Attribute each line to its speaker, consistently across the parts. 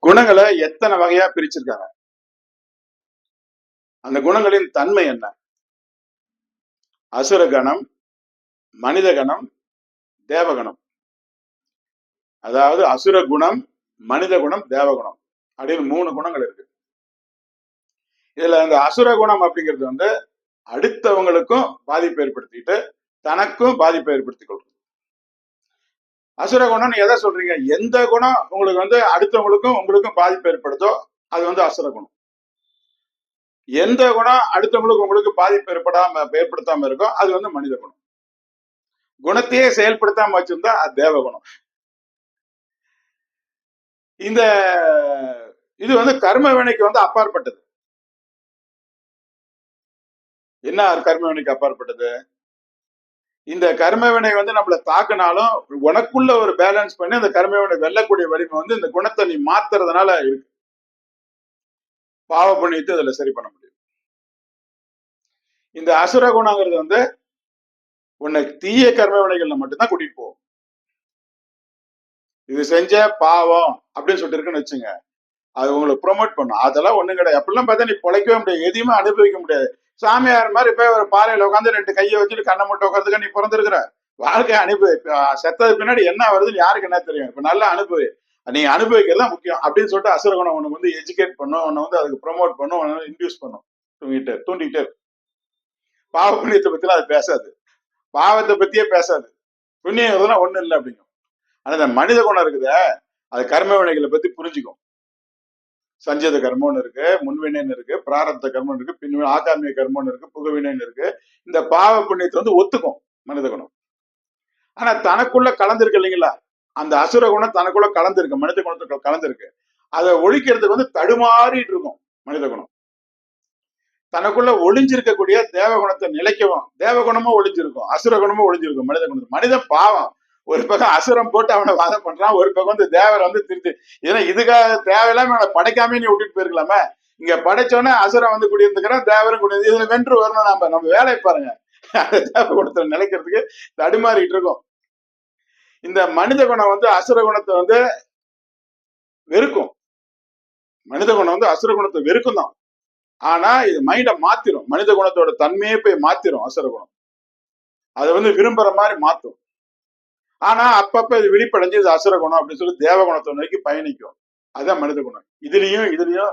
Speaker 1: குணங்களை எத்தனை வகையா பிரிச்சிருக்காங்க. அந்த குணங்களின் தன்மை என்ன? அசுர கணம், மனித கணம், தேவகணம். அதாவது அசுர குணம், மனித குணம், தேவகுணம் அப்படின்னு 3 குணங்கள் இருக்கு. இதுல அந்த அசுர குணம் அப்படிங்கிறது வந்து அடுத்தவங்களுக்கும் பாதிப்பு ஏற்படுத்திட்டு தனக்கும் பாதிப்பை ஏற்படுத்திக் கொள்றது. அசுர குணம் எதை சொல்றீங்க? எந்த குணம் உங்களுக்கு வந்து அடுத்தவங்களுக்கும் உங்களுக்கும் பாதிப்பு ஏற்படுதோ அது வந்து அசுர குணம். எந்த குணம் அடுத்தவங்களுக்கு உங்களுக்கு பாதிப்பு ஏற்படுத்தாம இருக்கோ அது வந்து மனித குணம். குணத்தையே செயல்படுத்தாம வச்சிருந்தா அது தேவ குணம். இந்த இது வந்து கர்ம வினைக்கு வந்து அப்பாற்பட்டது. என்ன கர்ம வினைக்கு அப்பாற்பட்டது? இந்த கர்ம வினை வந்து நம்மள தாக்குனாலும் உனக்குள்ள ஒரு பேலன்ஸ் பண்ணி அந்த கர்ம வினை வெல்லக்கூடிய வலிமை வந்து இந்த குணத்தை நீ மாத்துறதுனால இருக்கு. பாவ புண்ணியத்தை இதுல சரி பண்ண முடியும். இந்த அசுர குணங்கிறது வந்து உன்னை தீய கர்ம வினைகள்ல மட்டும்தான் கூட்டிட்டு போகும். இது செஞ்ச பாவம் அப்படின்னு சொல்லிட்டு இருக்குன்னு வச்சுங்க, அது உங்களுக்கு ப்ரொமோட் பண்ணும். அதெல்லாம் ஒண்ணும் கிடையாது. அப்படிலாம் பார்த்தா நீ பொழைக்கவே முடியாது, எதையுமே அனுபவிக்க முடியாது. சாமியார் மாதிரி போய் ஒரு பாறையில உட்காந்து 2 கையை வச்சுட்டு கண்ணை மட்டும் உட்காந்துக்க நீ பிறந்திருக்கிற. வாழ்க்கை அனுபவி. செத்தது பின்னாடி என்ன வருதுன்னு யாருக்கு என்ன தெரியும்? இப்ப நல்லா அனுபவி. நீ அனுபவிக்கிறது தான் முக்கியம் அப்படின்னு சொல்லிட்டு அசுரகுணம் உனக்கு வந்து எஜுகேட் பண்ணும், உன்னை வந்து அதுக்கு ப்ரொமோட் பண்ணும், உன்னை இன்டியூஸ் பண்ணும், தூண்டிக்கிட்டே. பாவ புண்ணியத்தை பத்திலாம் அது பேசாது, பாவத்தை பத்தியே பேசாது. புண்ணியம் இதெல்லாம் ஒண்ணும் இல்லை அப்படிங்கும். ஆனா இந்த மனித குணம் இருக்குதே, அது கர்ம வினைகளை பத்தி புரிஞ்சுக்கும். சஞ்சீத கர்மம்னு இருக்கு, முன்வினைன்னு இருக்கு, பிராரப்த கர்மம் இருக்கு, பின் ஆகாமிய கர்மம்னு இருக்கு, புகவினைன்னு இருக்கு. இந்த பாவ புண்ணியத்தை வந்து ஒத்துக்கும் மனித குணம். ஆனா தனக்குள்ள கலந்துருக்கு இல்லைங்களா, அந்த அசுர குணம் தனக்குள்ள கலந்துருக்கு, மனித குணத்துக்குள்ள கலந்துருக்கு. அதை ஒழிக்கிறதுக்கு வந்து தடுமாறிட்டு இருக்கும் மனித குணம். தனக்குள்ள ஒளிஞ்சிருக்கக்கூடிய தேவகுணத்தை நிலைக்கவும் தேவகுணமும் ஒளிஞ்சிருக்கும், அசுர குணமும் ஒளிஞ்சிருக்கும் மனித குணம். மனிதன் பாவம், ஒரு பக்கம் அசுரம் போட்டு அவனை வாதம் பண்றான், ஒரு பக்கம் வந்து தேவரை வந்து திருத்தி. ஏன்னா இதுக்காக தேவையில்லாம அவனை படைக்காம நீ விட்டுட்டு போயிருக்கலாமே. இங்க படைச்சோன்னே அசுரம் வந்து குடியிருந்துக்கிறான், தேவரும் குடி இதுல வென்று வரணும். நம்ம வேலையை பாருங்க, தேவ குணத்துல நிலைக்கிறதுக்கு தடுமாறிட்டு இருக்கும். இந்த மனித குணம் வந்து அசுர குணத்தை வந்து வெறுக்கும். மனித குணம் வந்து அசுர குணத்தை வெறுக்கும் தான். ஆனா இது மைண்டை மாத்திரும், மனித குணத்தோட தன்மையே போய் மாத்திரும் அசுர குணம். அதை வந்து விரும்புற மாதிரி மாத்தும். ஆனா அப்பப்ப இது விழிப்படைஞ்சு இது அசுர குணம் அப்படின்னு சொல்லி தேவ குணத்தை நோக்கி பயணிக்கும். அதுதான் மனித குணம். இதுலயும்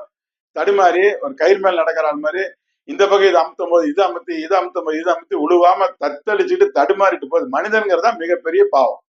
Speaker 1: தடுமாறி ஒரு கயிறு மேல் நடக்கிற மாதிரி இந்த பக்கம் இது அமுத்தும் போது இது அமுத்தி உழுவாம தத்தளிச்சுட்டு தடுமாறிட்டு போகுது. மனிதன்கிறதா மிகப்பெரிய பாவம்.